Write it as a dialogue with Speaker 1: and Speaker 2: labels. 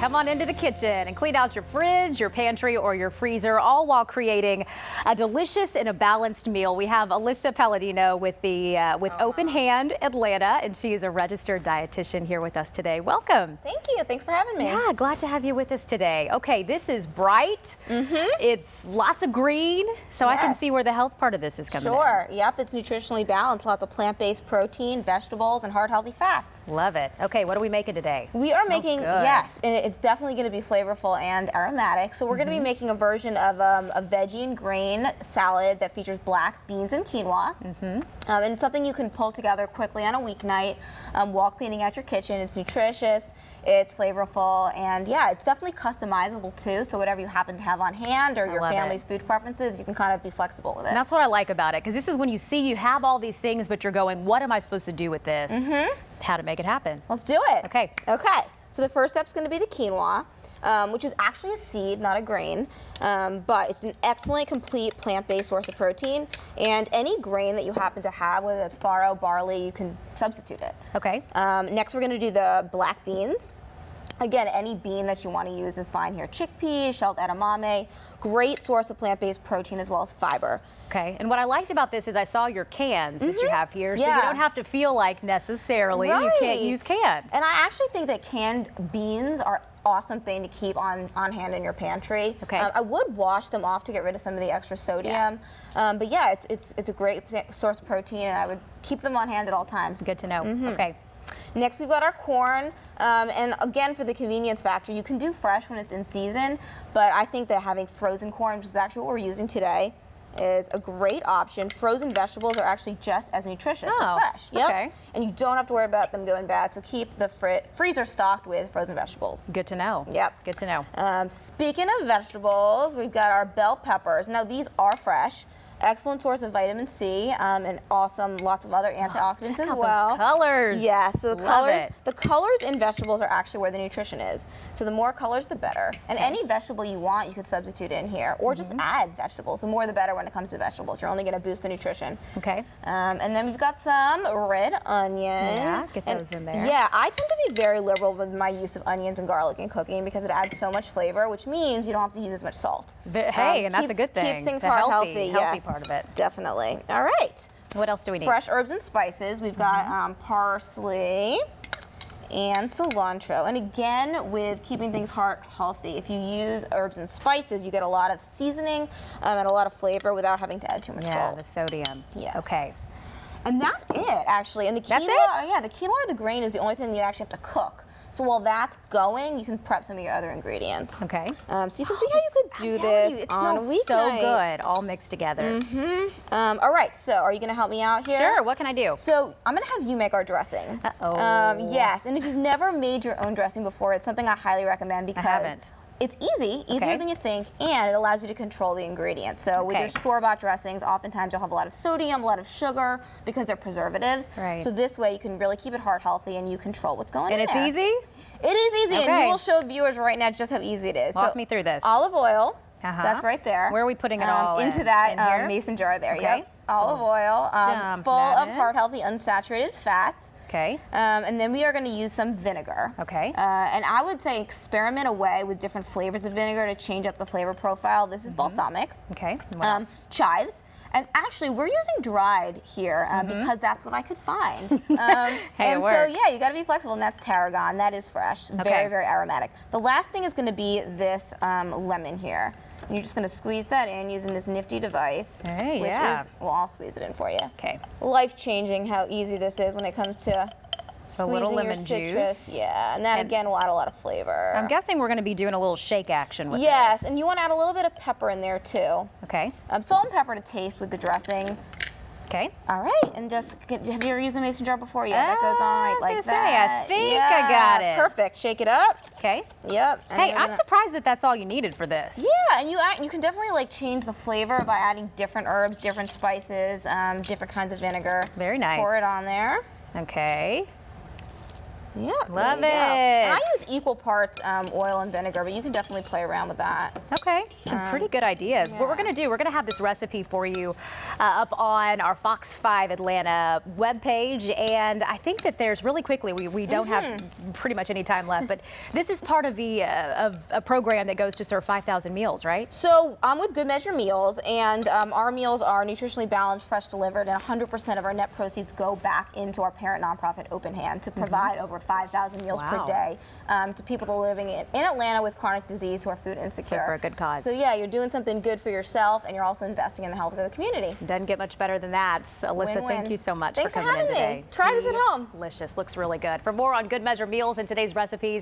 Speaker 1: come on into the kitchen and clean out your fridge, your pantry, or your freezer, all while creating a delicious and a balanced meal. We have Alissa Palladino with Open Hand Atlanta, and she is a registered dietitian here with us today. Welcome.
Speaker 2: Thank you. Thanks for having me.
Speaker 1: Yeah, glad to have you with us today. Okay, this is bright. It's lots of green, so I can see where the health part of this is coming in.
Speaker 2: Sure. Yep, it's nutritionally balanced. Lots of plant-based protein, vegetables, and heart-healthy fats.
Speaker 1: Love it. Okay, what are we making today?
Speaker 2: We are making, yes, and it's definitely going to be flavorful and aromatic. So we're going to be making a version of a veggie and grain salad that features black beans and quinoa. And something you can pull together quickly on a weeknight while cleaning out your kitchen. It's nutritious, it's flavorful, and yeah, it's definitely customizable too. So whatever you happen to have on hand or your family's food preferences, you can kind of be flexible with it.
Speaker 1: And that's what I like about it, because this is when you see you have all these things, but you're going, what am I supposed to do with this? How to make it happen.
Speaker 2: Let's do it.
Speaker 1: Okay.
Speaker 2: Okay. So the first step is going to be the quinoa, which is actually a seed, not a grain, but it's an excellent, complete plant-based source of protein. And any grain that you happen to have, whether it's farro, barley, you can substitute it.
Speaker 1: Okay.
Speaker 2: Next, we're going to do the black beans. Again, any bean that you want to use is fine here. Chickpeas, shelled edamame, great source of plant-based protein as well as fiber.
Speaker 1: Okay, and what I liked about this is I saw your cans that you have here, so you don't have to feel like necessarily you can't use cans.
Speaker 2: And I actually think that canned beans are awesome thing to keep on hand in your pantry.
Speaker 1: Okay.
Speaker 2: I would wash them off to get rid of some of the extra sodium. But yeah, it's a great source of protein, and I would keep them on hand at all times.
Speaker 1: Good to know. Okay.
Speaker 2: Next, we've got our corn, and again, for the convenience factor, you can do fresh when it's in season, but I think that having frozen corn, which is actually what we're using today, is a great option. Frozen vegetables are actually just as nutritious as fresh.
Speaker 1: Okay.
Speaker 2: And you don't have to worry about them going bad, so keep the freezer stocked with frozen vegetables.
Speaker 1: Good to know.
Speaker 2: Yep.
Speaker 1: Good to know.
Speaker 2: Speaking of vegetables, we've got our bell peppers. Now, these are fresh. Excellent source of vitamin C and awesome, lots of other antioxidants as well.
Speaker 1: Those colors.
Speaker 2: Yeah, so the colors in vegetables are actually where the nutrition is. So the more colors, the better. And any vegetable you want, you could substitute in here, or just add vegetables. The more, the better when it comes to vegetables. You're only going to boost the nutrition.
Speaker 1: Okay.
Speaker 2: And then we've got some red onion.
Speaker 1: Yeah, get those in there.
Speaker 2: Yeah, I tend to be very liberal with my use of onions and garlic in cooking because it adds so much flavor, which means you don't have to use as much salt.
Speaker 1: Hey, and that's a good thing.
Speaker 2: Keeps things healthy.
Speaker 1: Healthy part of it.
Speaker 2: Definitely. All right.
Speaker 1: What else do we need?
Speaker 2: Fresh herbs and spices. We've got parsley and cilantro. And again, with keeping things heart healthy, if you use herbs and spices, you get a lot of seasoning and a lot of flavor without having to add too much salt.
Speaker 1: Yeah, the sodium.
Speaker 2: Yes.
Speaker 1: Okay.
Speaker 2: And that's it, actually. And the quinoa, yeah, the quinoa or the grain is the only thing that you actually have to cook. So while that's going, you can prep some of your other ingredients.
Speaker 1: Okay.
Speaker 2: So you can see how you could do this on a weeknight.
Speaker 1: It smells so good, all mixed together.
Speaker 2: All right, so are you going to help me out here?
Speaker 1: Sure, what can I do?
Speaker 2: So I'm going to have you make our dressing. Yes, and if you've never made your own dressing before, it's something I highly recommend because
Speaker 1: I haven't.
Speaker 2: It's easier than you think, and it allows you to control the ingredients. So with your store-bought dressings, oftentimes you'll have a lot of sodium, a lot of sugar, because they're preservatives.
Speaker 1: Right.
Speaker 2: So this way you can really keep it heart healthy and you control what's going in there.
Speaker 1: And it's easy?
Speaker 2: It is easy, and you will show viewers right now just how easy it is.
Speaker 1: Walk me through this.
Speaker 2: Olive oil, that's right there.
Speaker 1: Where are we putting it all
Speaker 2: into that mason jar there,
Speaker 1: Okay.
Speaker 2: Olive oil, full of heart-healthy, unsaturated fats.
Speaker 1: Okay.
Speaker 2: And then we are going to use some vinegar.
Speaker 1: Okay.
Speaker 2: And I would say experiment away with different flavors of vinegar to change up the flavor profile. This is balsamic.
Speaker 1: Okay. What else?
Speaker 2: Chives. And actually, we're using dried here because that's what I could find.
Speaker 1: Hey,
Speaker 2: and so, yeah, you got to be flexible, and that's tarragon. That is fresh, very, very aromatic. The last thing is going to be this lemon here. And you're just going to squeeze that in using this nifty device, which is, well, I'll squeeze it in for you.
Speaker 1: Okay.
Speaker 2: Life-changing how easy this is when it comes to squeezing your citrus.
Speaker 1: Juice.
Speaker 2: Yeah, and that again will add a lot of flavor.
Speaker 1: I'm guessing we're going to be doing a little shake action with this.
Speaker 2: Yes, and you want to add a little bit of pepper in there too.
Speaker 1: Okay.
Speaker 2: Salt and pepper to taste with the dressing.
Speaker 1: Okay.
Speaker 2: All right, and just, have you ever used a mason jar before? Yeah, that goes on right like that.
Speaker 1: I think I got it.
Speaker 2: Perfect. Shake it up.
Speaker 1: Okay.
Speaker 2: Yep.
Speaker 1: And hey, I'm surprised that that's all you needed for this.
Speaker 2: Yeah, and you can definitely like change the flavor by adding different herbs, different spices, different kinds of vinegar.
Speaker 1: Very nice.
Speaker 2: Pour it on there.
Speaker 1: Okay.
Speaker 2: Yeah,
Speaker 1: Love it.
Speaker 2: And I use equal parts oil and vinegar, but you can definitely play around with that.
Speaker 1: Okay, some pretty good ideas.
Speaker 2: Yeah.
Speaker 1: What we're going to do, we're going to have this recipe for you up on our Fox 5 Atlanta webpage. And I think that there's really quickly, we don't have pretty much any time left, but this is part of a program that goes to serve 5,000 meals, right?
Speaker 2: So I'm with Good Measure Meals, and our meals are nutritionally balanced, fresh delivered, and 100% of our net proceeds go back into our parent nonprofit Open Hand to provide over 5,000 meals per day to people that are living in Atlanta with chronic disease who are food insecure.
Speaker 1: So for a good cause.
Speaker 2: So yeah, you're doing something good for yourself, and you're also investing in the health of the community.
Speaker 1: Doesn't get much better than that. Alyssa,
Speaker 2: Win-win.
Speaker 1: thank you so much
Speaker 2: Thanks
Speaker 1: for coming in
Speaker 2: having
Speaker 1: today.
Speaker 2: me. Try this at home.
Speaker 1: Delicious. Looks really good. For more on Good Measure Meals and today's recipes,